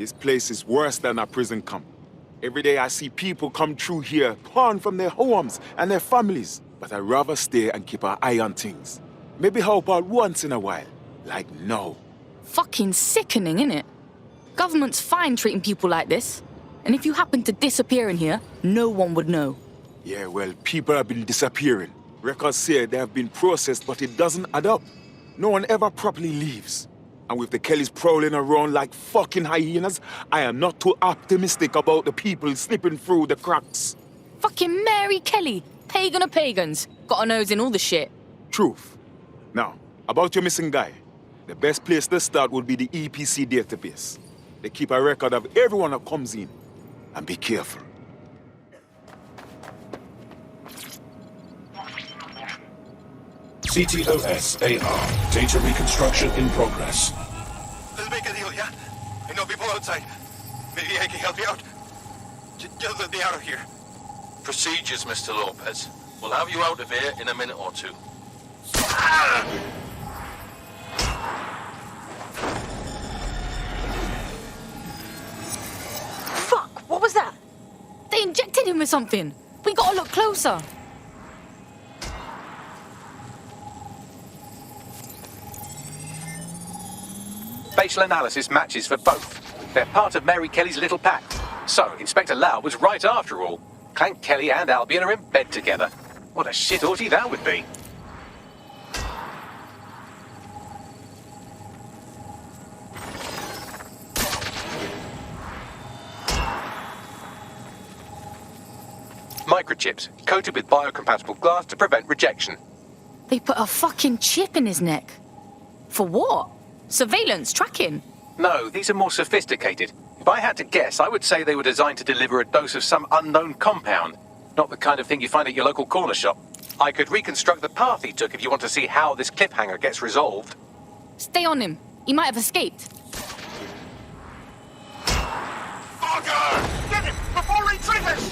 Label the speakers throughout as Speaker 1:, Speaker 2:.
Speaker 1: This place is worse than a prison camp. Every day I see people come through here, torn from their homes and their families. But I'd rather stay and keep an eye on things. Maybe help out once in a while. Like now.
Speaker 2: Fucking sickening, innit? Government's fine treating people like this. And if you happen to disappear in here, no one would know.
Speaker 1: Yeah, well, people have been disappearing. Records say they have been processed, but it doesn't add up. No one ever properly leaves. And with the Kellys prowling around like fucking hyenas, I am not too optimistic about the people slipping through the cracks.
Speaker 2: Fucking Mary Kelly, pagan of pagans. Got a nose in all the shit.
Speaker 1: Truth. Now, about your missing guy. The best place to start would be the EPC database. They keep a record of everyone that comes in. And be careful.
Speaker 3: CTOS-AR. Data reconstruction in progress.
Speaker 4: Let's make a deal, yeah? I know people outside. Maybe I can help you out. Just let me out of here.
Speaker 5: Procedures, Mr. Lopez. We'll have you out of here in a minute or two.
Speaker 6: Fuck! What was that?
Speaker 2: They injected him with something. We gotta look closer.
Speaker 7: Facial analysis matches for both. They're part of Mary Kelly's little pack. So, Inspector Lau was right after all. Clank Kelly and Albion are in bed together. What a shit orgy that would be. Microchips, coated with biocompatible glass to prevent rejection.
Speaker 2: They put a fucking chip in his neck. For what? Surveillance, tracking?
Speaker 7: No, these are more sophisticated. If I had to guess, I would say they were designed to deliver a dose of some unknown compound. Not the kind of thing you find at your local corner shop. I could reconstruct the path he took if you want to see how this cliffhanger gets resolved.
Speaker 2: Stay on him. He might have escaped.
Speaker 4: Fucker! Get him before he triggers!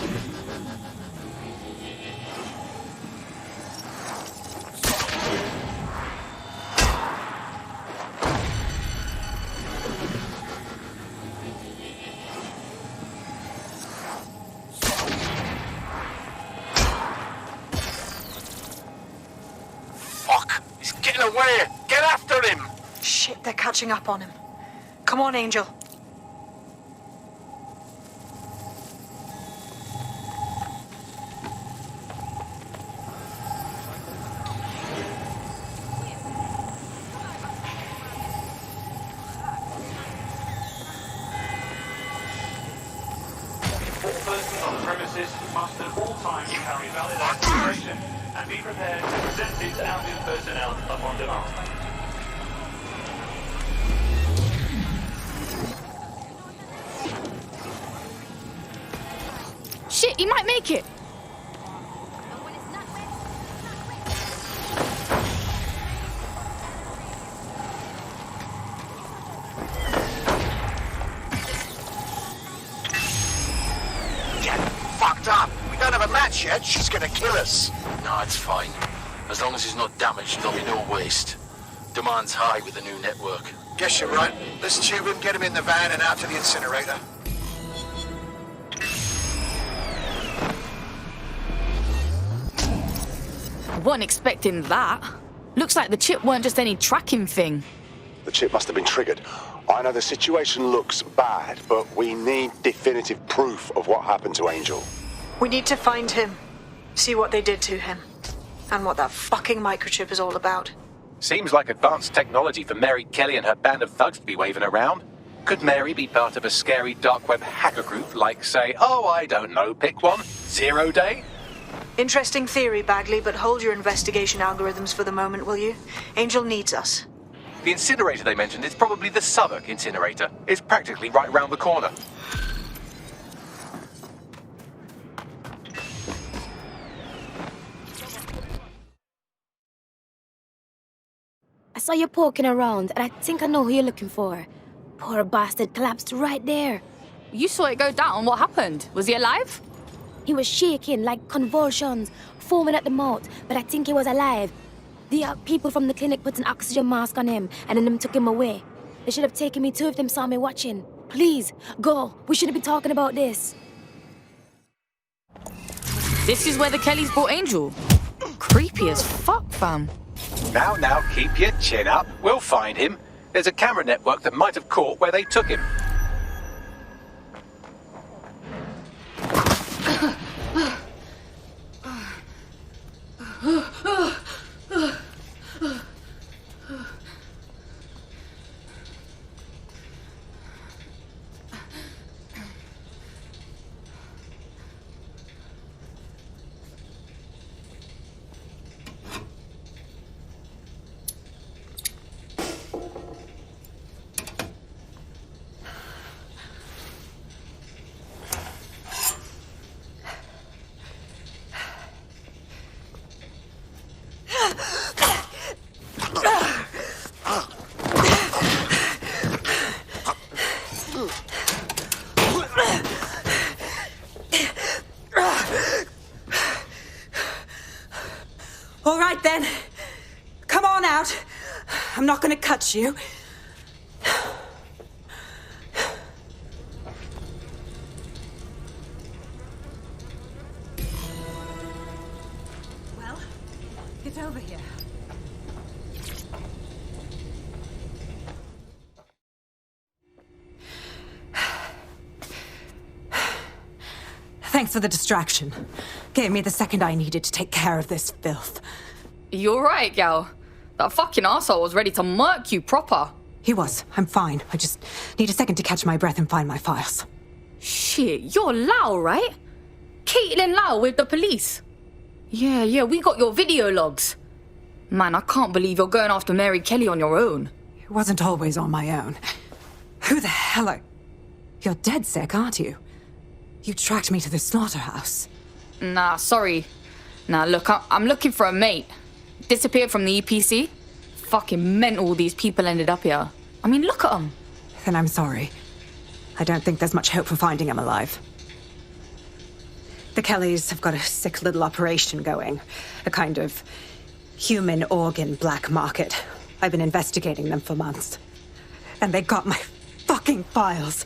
Speaker 4: He's getting away! Get after him!
Speaker 6: Shit, they're catching up on him. Come on, Angel.
Speaker 8: All persons on the premises must at all times carry valid identification and be prepared to present it to Albion personnel upon demand.
Speaker 2: Shit, he might make it.
Speaker 4: Fucked up. We don't have a match yet. She's gonna kill us.
Speaker 5: No, it's fine. As long as he's not damaged, there'll be no waste. Demand's high with the new network.
Speaker 4: Guess you're right. Let's tube him, get him in the van and out to the incinerator.
Speaker 2: Wasn't expecting that. Looks like the chip weren't just any tracking thing.
Speaker 9: The chip must have been triggered. I know the situation looks bad, but we need definitive proof of what happened to Angel.
Speaker 6: We need to find him. See what they did to him. And what that fucking microchip is all about.
Speaker 7: Seems like advanced technology for Mary Kelly and her band of thugs to be waving around. Could Mary be part of a scary dark web hacker group like, say, oh, I don't know, pick one, 0 Day?
Speaker 6: Interesting theory, Bagley, but hold your investigation algorithms for the moment, will you? Angel needs us.
Speaker 7: The incinerator they mentioned is probably the Southwark incinerator. It's practically right round the corner.
Speaker 10: I saw you poking around, and I think I know who you're looking for. Poor bastard collapsed right there.
Speaker 2: You saw it go down. What happened? Was he alive?
Speaker 10: He was shaking like convulsions, foaming at the mouth, but I think he was alive. The people from the clinic put an oxygen mask on him, and then them took him away. They should have taken me too if them saw me watching. Please, go. We shouldn't be talking about this.
Speaker 2: This is where the Kellys brought Angel. Creepy as fuck, fam.
Speaker 7: Now, keep your chin up. We'll find him. There's a camera network that might have caught where they took him.
Speaker 11: All right then. Come on out. I'm not gonna cut you. Well, get over here. Thanks for the distraction. Gave me the second I needed to take care of this filth.
Speaker 2: You're right, gal. That fucking arsehole was ready to murk you proper.
Speaker 11: He was. I'm fine. I just need a second to catch my breath and find my files.
Speaker 2: Shit, you're Lau, right? Caitlin Lau with the police. Yeah, we got your video logs. Man, I can't believe you're going after Mary Kelly on your own.
Speaker 11: It wasn't always on my own. Who the hell are... You're DedSec, aren't you? You tracked me to the slaughterhouse.
Speaker 2: Nah, sorry. Nah, look, I'm looking for a mate. Disappeared from the EPC. Fucking mental these people ended up here. I mean, look at them.
Speaker 11: Then I'm sorry. I don't think there's much hope for finding him alive. The Kellys have got a sick little operation going. A kind of human organ black market. I've been investigating them for months. And they got my fucking files.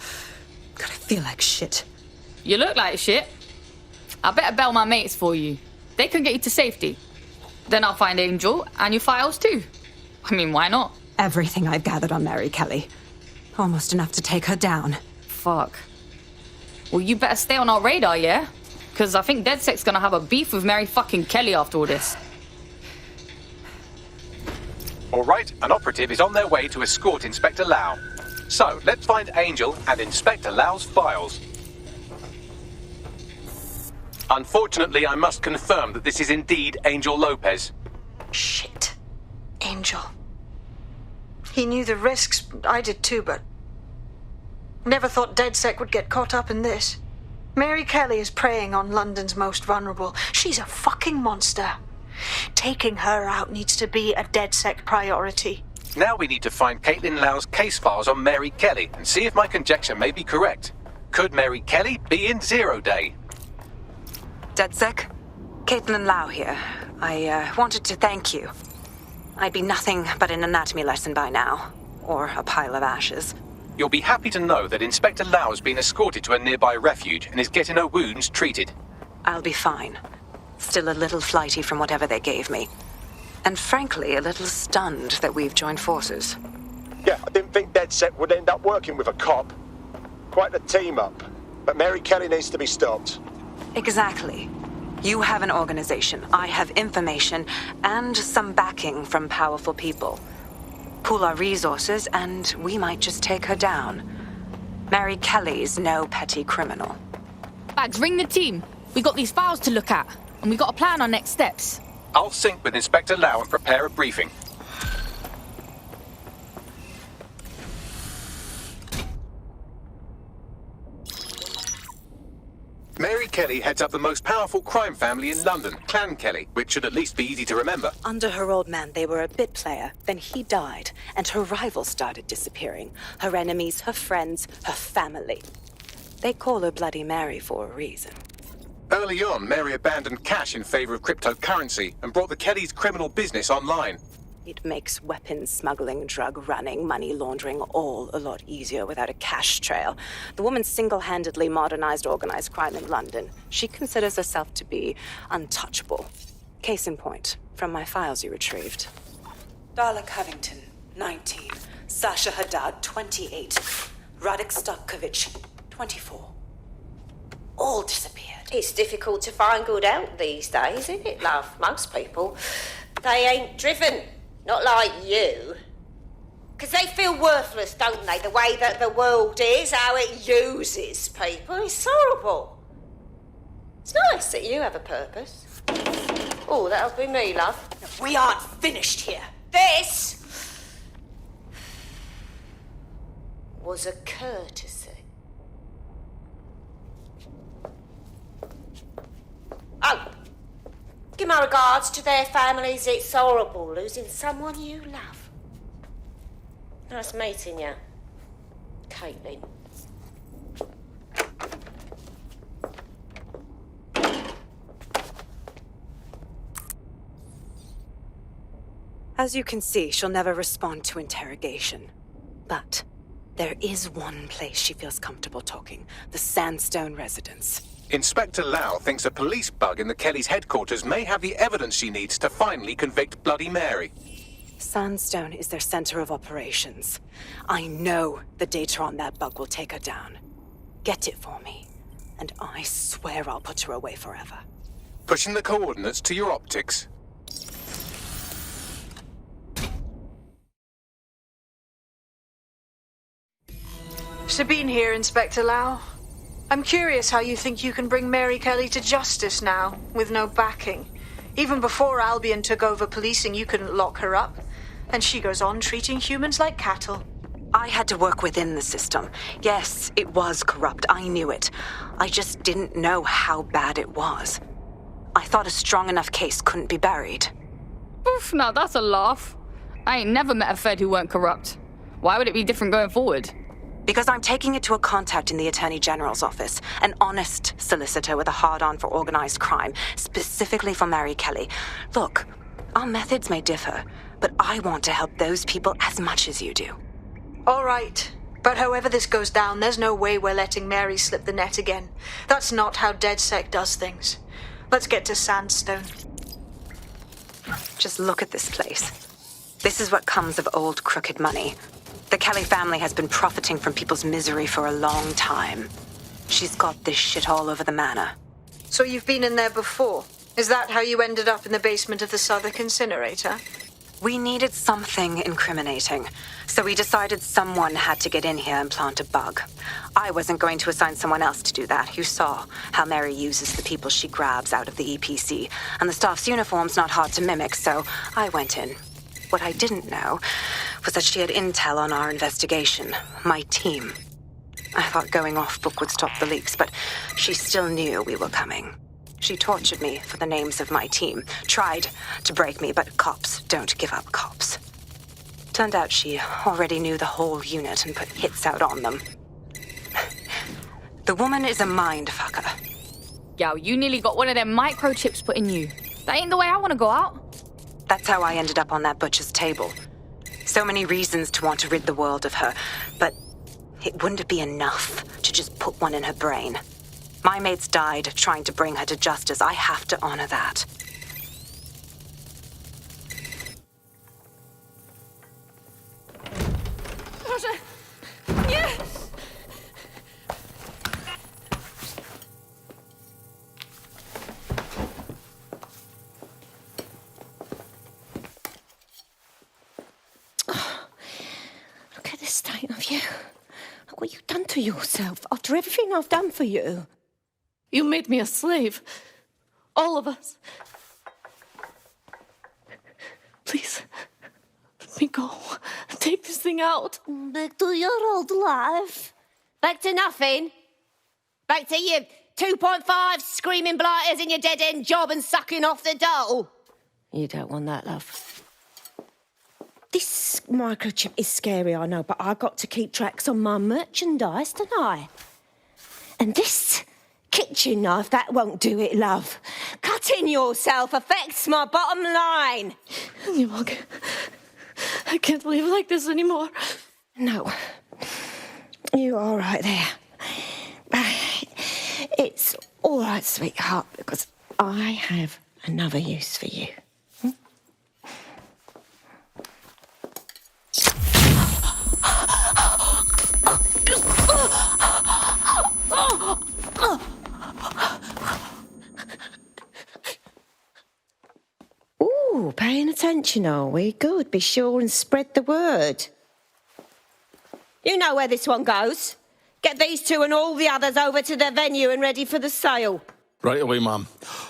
Speaker 11: God, I feel like shit.
Speaker 2: You look like shit. I better bail my mates for you. They can get you to safety. Then I'll find Angel and your files too. I mean, why not?
Speaker 11: Everything I've gathered on Mary Kelly. Almost enough to take her down.
Speaker 2: Fuck. Well, you better stay on our radar, yeah? Because I think DedSec's gonna have a beef with Mary fucking Kelly after all this.
Speaker 7: All right, an operative is on their way to escort Inspector Lau. So, let's find Angel and Inspector Lau's files. Unfortunately, I must confirm that this is indeed Angel Lopez.
Speaker 6: Shit. Angel. He knew the risks. I did too, but... Never thought DedSec would get caught up in this. Mary Kelly is preying on London's most vulnerable. She's a fucking monster. Taking her out needs to be a DedSec priority.
Speaker 7: Now we need to find Caitlin Lau's case files on Mary Kelly and see if my conjecture may be correct. Could Mary Kelly be in Zero Day?
Speaker 11: DedSec? Caitlin Lau here. I wanted to thank you. I'd be nothing but an anatomy lesson by now. Or a pile of ashes.
Speaker 7: You'll be happy to know that Inspector Lau has been escorted to a nearby refuge and is getting her wounds treated.
Speaker 11: I'll be fine. Still a little flighty from whatever they gave me. And frankly, a little stunned that we've joined forces.
Speaker 9: Yeah, I didn't think DedSec would end up working with a cop. Quite the team up. But Mary Kelly needs to be stopped.
Speaker 11: Exactly. You have an organization, I have information, and some backing from powerful people. Pool our resources, and we might just take her down. Mary Kelly's no petty criminal.
Speaker 2: Bags, ring the team. We got these files to look at, and we got a plan on next steps.
Speaker 7: I'll sync with Inspector Lau and prepare a briefing. Mary Kelly heads up the most powerful crime family in London, Clan Kelly, which should at least be easy to remember.
Speaker 11: Under her old man, they were a bit player. Then he died, and her rivals started disappearing. Her enemies, her friends, her family. They call her Bloody Mary for a reason.
Speaker 7: Early on, Mary abandoned cash in favor of cryptocurrency and brought the Kellys' criminal business online.
Speaker 11: It makes weapons smuggling, drug running, money laundering all a lot easier without a cash trail. The woman single-handedly modernized organized crime in London. She considers herself to be untouchable. Case in point, from my files you retrieved. Darla Covington, 19. Sasha Haddad, 28. Radek Stokovich, 24. All disappeared.
Speaker 12: It's difficult to find good help these days, isn't it, love? Most people, they ain't driven. Not like you. Because they feel worthless, don't they? The way that the world is, how it uses people. It's horrible. It's nice that you have a purpose. Oh, that'll be me, love.
Speaker 11: We aren't finished here.
Speaker 12: This was a courtesy. Oh, give my regards to their families. It's horrible losing someone you love. Nice meeting you, Caitlin.
Speaker 11: As you can see, she'll never respond to interrogation. But there is one place she feels comfortable talking, the Sandstone residence.
Speaker 7: Inspector Lau thinks a police bug in the Kellys' headquarters may have the evidence she needs to finally convict Bloody Mary.
Speaker 11: Sandstone is their center of operations. I know the data on that bug will take her down. Get it for me, and I swear I'll put her away forever.
Speaker 7: Pushing the coordinates to your optics.
Speaker 6: Sabine here, Inspector Lau. I'm curious how you think you can bring Mary Kelly to justice now, with no backing. Even before Albion took over policing, you couldn't lock her up. And she goes on treating humans like cattle.
Speaker 11: I had to work within the system. Yes, it was corrupt. I knew it. I just didn't know how bad it was. I thought a strong enough case couldn't be buried.
Speaker 2: Oof, now that's a laugh. I ain't never met a Fed who weren't corrupt. Why would it be different going forward?
Speaker 11: Because I'm taking it to a contact in the Attorney General's office, an honest solicitor with a hard-on for organized crime, specifically for Mary Kelly. Look, our methods may differ, but I want to help those people as much as you do.
Speaker 6: All right. But however this goes down, there's no way we're letting Mary slip the net again. That's not how DedSec does things. Let's get to Sandstone.
Speaker 11: Just look at this place. This is what comes of old crooked money. The Kelly family has been profiting from people's misery for a long time. She's got this shit all over the manor.
Speaker 6: So you've been in there before? Is that how you ended up in the basement of the Southwark incinerator?
Speaker 11: We needed something incriminating, so we decided someone had to get in here and plant a bug. I wasn't going to assign someone else to do that. You saw how Mary uses the people she grabs out of the EPC, and the staff's uniform's not hard to mimic, so I went in. What I didn't know was that she had intel on our investigation, my team. I thought going off book would stop the leaks, but she still knew we were coming. She tortured me for the names of my team, tried to break me, but cops don't give up cops. Turned out she already knew the whole unit and put hits out on them. The woman is a mind fucker.
Speaker 2: Yo, you nearly got one of them microchips put in you. That ain't the way I want to go out.
Speaker 11: That's how I ended up on that butcher's table. So many reasons to want to rid the world of her, but it wouldn't be enough to just put one in her brain. My mates died trying to bring her to justice. I have to honor that.
Speaker 10: Look at the state of you. Look what you've done to yourself after everything I've done for you.
Speaker 13: You made me a slave. All of us. Please, let me go. Take this thing out.
Speaker 10: Back to your old life. Back to nothing. Back to you 2.5 screaming blighters in your dead-end job and sucking off the dole. You don't want that, love. This microchip is scary, I know, but I got to keep tracks on my merchandise, don't I? And this kitchen knife, that won't do it, love. Cut Cutting yourself affects my bottom line.
Speaker 13: I can't live like this anymore.
Speaker 10: No. You're all right there. It's all right, sweetheart, because I have another use for you. Ooh, paying attention, are we? Good. Be sure and spread the word. You know where this one goes. Get these two and all the others over to the venue and ready for the sale.
Speaker 14: Right away, ma'am.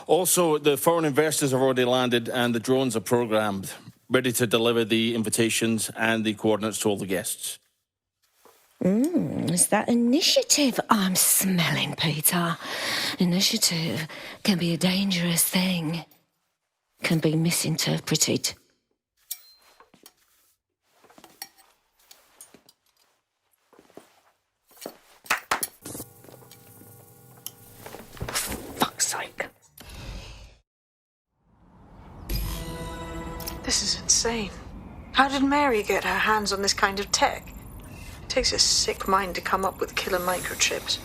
Speaker 14: Also, the foreign investors have already landed and the drones are programmed, ready to deliver the invitations and the coordinates to all the guests.
Speaker 10: Is that initiative I'm smelling, Peter? Initiative can be a dangerous thing. Can be misinterpreted. Fuck's sake.
Speaker 6: This is insane. How did Mary get her hands on this kind of tech? It takes a sick mind to come up with killer microchips.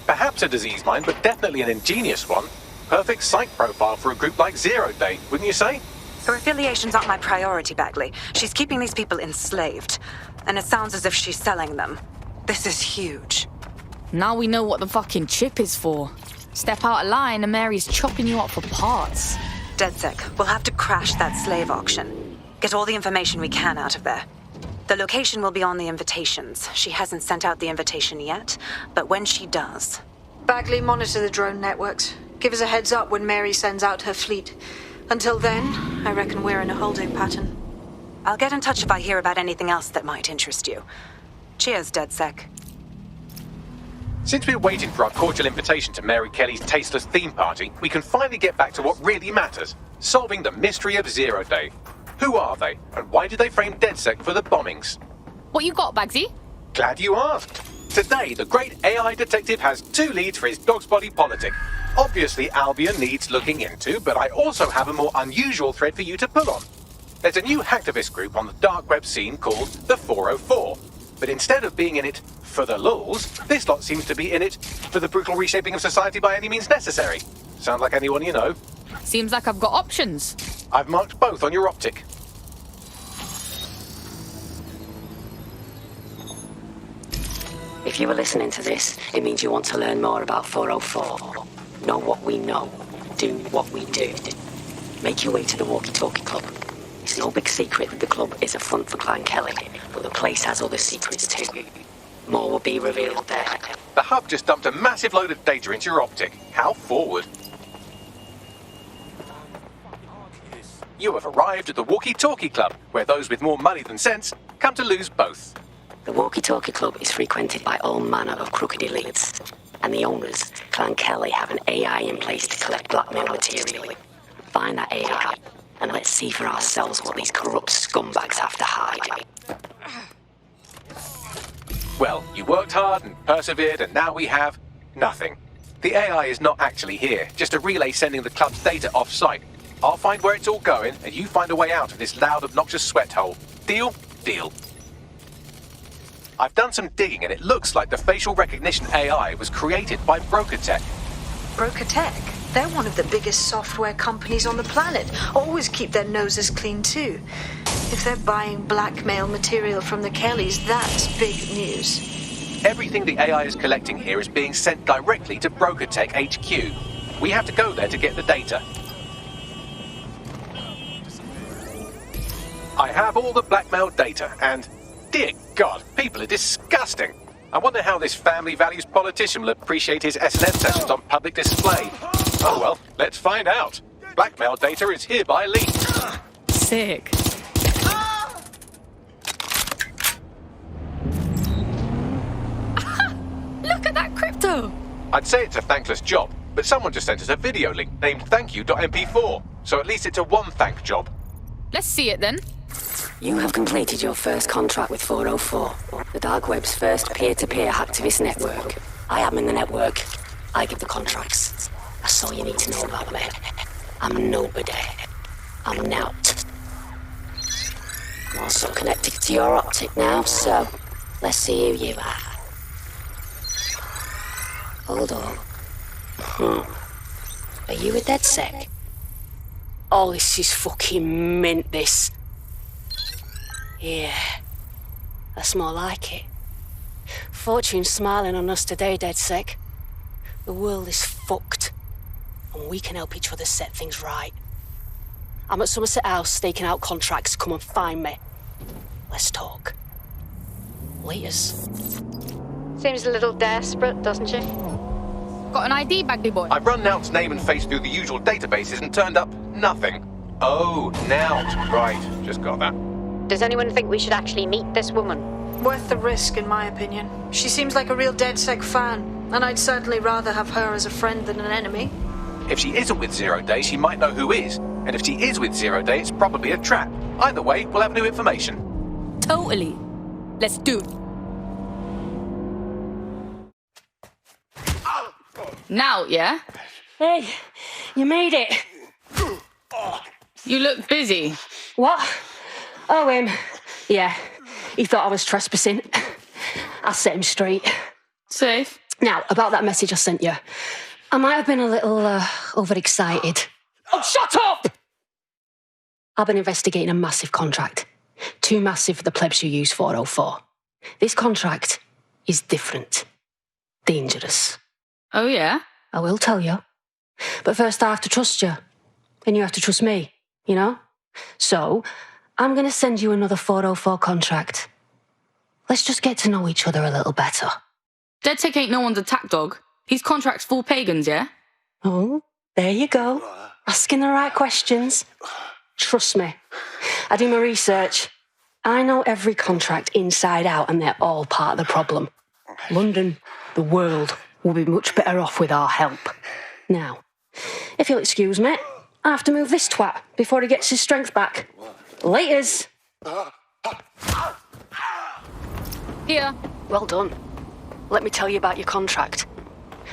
Speaker 7: Perhaps a disease mind, but definitely an ingenious one. Perfect psych profile for a group like Zero Day, wouldn't you say?
Speaker 11: Her affiliations aren't my priority, Bagley. She's keeping these people enslaved. And it sounds as if she's selling them. This is huge.
Speaker 2: Now we know what the fucking chip is for. Step out of line and Mary's chopping you up for parts.
Speaker 11: DedSec, we'll have to crash that slave auction. Get all the information we can out of there. The location will be on the invitations. She hasn't sent out the invitation yet, but when she does...
Speaker 6: Bagley, monitor the drone networks. Give us a heads up when Mary sends out her fleet. Until then, I reckon we're in a holding pattern.
Speaker 11: I'll get in touch if I hear about anything else that might interest you. Cheers, DedSec.
Speaker 7: Since we're waiting for our cordial invitation to Mary Kelly's tasteless theme party, we can finally get back to what really matters. Solving the mystery of Zero Day. Who are they, and why did they frame DedSec for the bombings?
Speaker 2: What you got, Bagsy?
Speaker 7: Glad you asked. Today, the great AI detective has 2 leads for his dog's body politic. Obviously, Albion needs looking into, but I also have a more unusual thread for you to pull on. There's a new hacktivist group on the dark web scene called the 404. But instead of being in it for the lulz, this lot seems to be in it for the brutal reshaping of society by any means necessary. Sound like anyone you know?
Speaker 2: Seems like I've got options.
Speaker 7: I've marked both on your optic.
Speaker 15: If you were listening to this, it means you want to learn more about 404. Know what we know. Do what we do. Make your way to the Walkie Talkie Club. It's no big secret that the club is a front for Clan Kelly, but the place has other secrets too. More will be revealed there.
Speaker 7: The hub just dumped a massive load of data into your optic. How forward. You have arrived at the Walkie Talkie Club, where those with more money than sense come to lose both.
Speaker 15: The Walkie Talkie Club is frequented by all manner of crooked elites, and the owners, Clan Kelly, have an AI in place to collect blackmail material. Find that AI, and let's see for ourselves what these corrupt scumbags have to hide.
Speaker 7: Well, you worked hard and persevered, and now we have nothing. The AI is not actually here, just a relay sending the club's data off-site. I'll find where it's all going, and you find a way out of this loud, obnoxious sweat hole. Deal? Deal. I've done some digging, and it looks like the facial recognition AI was created by Broker Tech.
Speaker 6: Broker Tech? They're one of the biggest software companies on the planet. Always keep their noses clean, too. If they're buying blackmail material from the Kellys, that's big news.
Speaker 7: Everything the AI is collecting here is being sent directly to Broker Tech HQ. We have to go there to get the data. I have all the blackmail data, and dear God, people are disgusting. I wonder how this family values politician will appreciate his S&M sessions on public display. Oh well, let's find out. Blackmail data is hereby leaked.
Speaker 2: Sick. Look at that crypto!
Speaker 7: I'd say it's a thankless job, but someone just sent us a video link named thankyou.mp4, so at least it's a one-thank job.
Speaker 2: Let's see it then.
Speaker 15: You have completed your first contract with 404, the dark web's first peer-to-peer hacktivist network. I admin the network. I give the contracts. That's all you need to know about me. I'm nobody. I'm Nout. I'm also connected to your optic now, so let's see who you are. Hold on. Are you a DedSec? Oh, this is fucking mint, this. Yeah, that's more like it. Fortune's smiling on us today, DedSec. The world is fucked, and we can help each other set things right. I'm at Somerset House staking out contracts. Come and find me. Let's talk. Laters.
Speaker 16: Seems a little desperate, doesn't she?
Speaker 2: Got an ID, Bagley boy?
Speaker 7: I've run Nout's name and face through the usual databases and turned up nothing. Oh, Nout. Right, just got that.
Speaker 16: Does anyone think we should actually meet this woman?
Speaker 6: Worth the risk, in my opinion. She seems like a real DedSec fan, and I'd certainly rather have her as a friend than an enemy.
Speaker 7: If she isn't with Zero Day, she might know who is. And if she is with Zero Day, it's probably a trap. Either way, we'll have new information.
Speaker 2: Totally. Let's do it. Now, yeah?
Speaker 15: Hey, you made it.
Speaker 2: You look busy.
Speaker 15: What? Oh, him. Yeah, he thought I was trespassing. I set him straight.
Speaker 2: Safe.
Speaker 15: Now, about that message I sent you. I might have been a little overexcited. Oh, shut up! I've been investigating a massive contract. Too massive for the plebs who use 404. This contract is different. Dangerous.
Speaker 2: Oh, yeah?
Speaker 15: I will tell you. But first I have to trust you. Then you have to trust me, you know? So, I'm going to send you another 404 contract. Let's just get to know each other a little better.
Speaker 2: DedSec ain't no one's attack dog. His contract's full pagans, yeah?
Speaker 15: Oh, there you go. Asking the right questions. Trust me. I do my research. I know every contract inside out, and they're all part of the problem. London, the world, will be much better off with our help. Now, if you'll excuse me, I have to move this twat before he gets his strength back. Laters.
Speaker 2: Here.
Speaker 15: Well done. Let me tell you about your contract.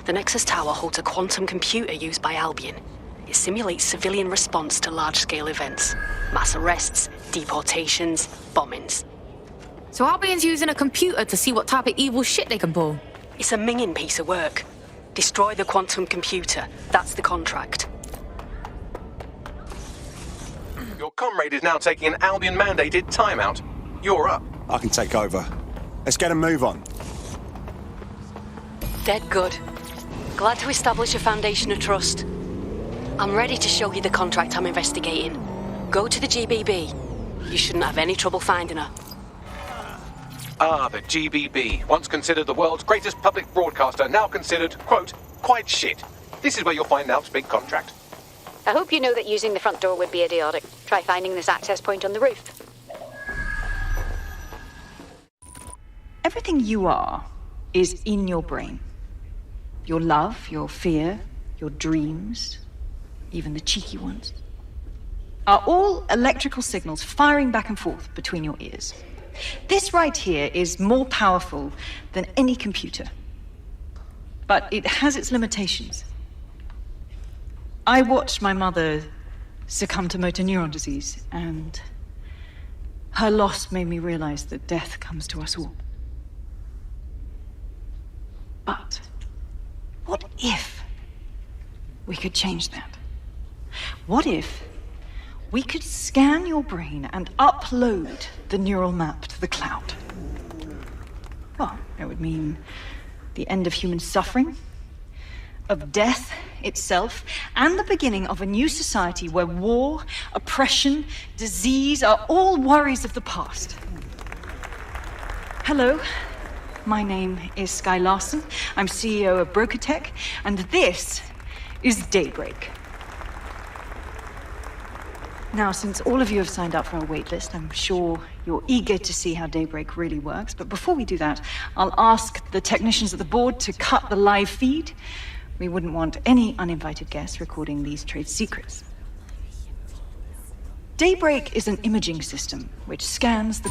Speaker 15: The Nexus Tower holds a quantum computer used by Albion. It simulates civilian response to large-scale events. Mass arrests, deportations, bombings.
Speaker 2: So Albion's using a computer to see what type of evil shit they can pull?
Speaker 15: It's a minging piece of work. Destroy the quantum computer. That's the contract.
Speaker 7: Your comrade is now taking an Albion-mandated timeout. You're up.
Speaker 9: I can take over. Let's get a move on.
Speaker 15: Dead good. Glad to establish a foundation of trust. I'm ready to show you the contract I'm investigating. Go to the GBB. You shouldn't have any trouble finding her.
Speaker 7: Ah, the GBB. Once considered the world's greatest public broadcaster, now considered, quote, quite shit. This is where you'll find Nout's big contract.
Speaker 16: I hope you know that using the front door would be idiotic. Try finding this access point on the roof.
Speaker 17: Everything you are is in your brain. Your love, your fear, your dreams, even the cheeky ones, are all electrical signals firing back and forth between your ears. This right here is more powerful than any computer, but it has its limitations. I watched my mother succumb to motor neuron disease, and her loss made me realize that death comes to us all. But what if we could change that? What if we could scan your brain and upload the neural map to the cloud? Well, it would mean the end of human suffering, of death itself, and the beginning of a new society where war, oppression, disease are all worries of the past. Hello, my name is Sky Larson. I'm CEO of Brokertech, and this is Daybreak. Now, since all of you have signed up for our waitlist, I'm sure you're eager to see how Daybreak really works. But before we do that, I'll ask the technicians at the board to cut the live feed. We wouldn't want any uninvited guests recording these trade secrets. Daybreak is an imaging system which scans the